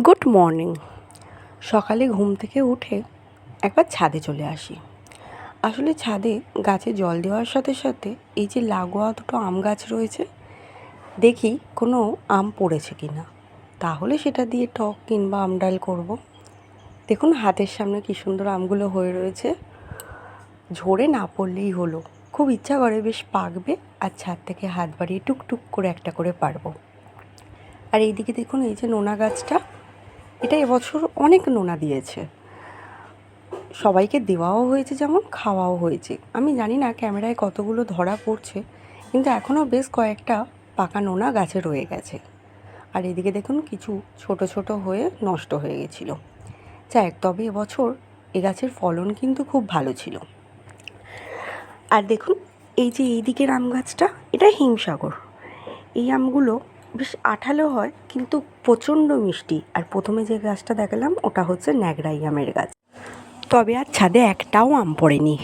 Good morning. সকালে ঘুম থেকে উঠে একবার ছাদে চলে আসি। আসলে ছাদে গাছে জল দেওয়ার সাথে সাথে এই যে লাগোয়া দুটো আম গাছ রয়েছে, দেখি কোনো আম পড়েছে কি না, তাহলে সেটা দিয়ে টক কিংবা আম ডাল করব। দেখুন হাতের সামনে কী সুন্দর আমগুলো হয়ে রয়েছে, ঝরে না পড়লেই হলো। খুব ইচ্ছা করে বেশ পাকবে আর ছাদ থেকে হাত বাড়িয়ে টুকটুক করে একটা করে পারবো। আর এইদিকে দেখুন এই যে নোনা গাছটা, এটা এবছর অনেক নোনা দিয়েছে, সবাইকে দেওয়াও হয়েছে যেমন খাওয়াও হয়েছে। আমি জানি না ক্যামেরায় কতগুলো ধরা পড়ছে, কিন্তু এখনও বেশ কয়েকটা পাকা নোনা গাছে রয়ে গেছে। আর এদিকে দেখুন কিছু ছোট ছোট হয়ে নষ্ট হয়ে গেছিলো। যাক, তবে এবছর এ গাছের ফলন কিন্তু খুব ভালো ছিল। আর দেখুন এই যে এই দিকের আম গাছটা, এটা হিমসাগর। এই আমগুলো বেশ আঠালো হয় কিন্তু প্রচণ্ড মিষ্টি। আর প্রথমে যে গাছটা দেখালাম ওটা হচ্ছে ন্যাংরাই আমের গাছ। তবে আর ছাদে একটাও আম পড়েনি।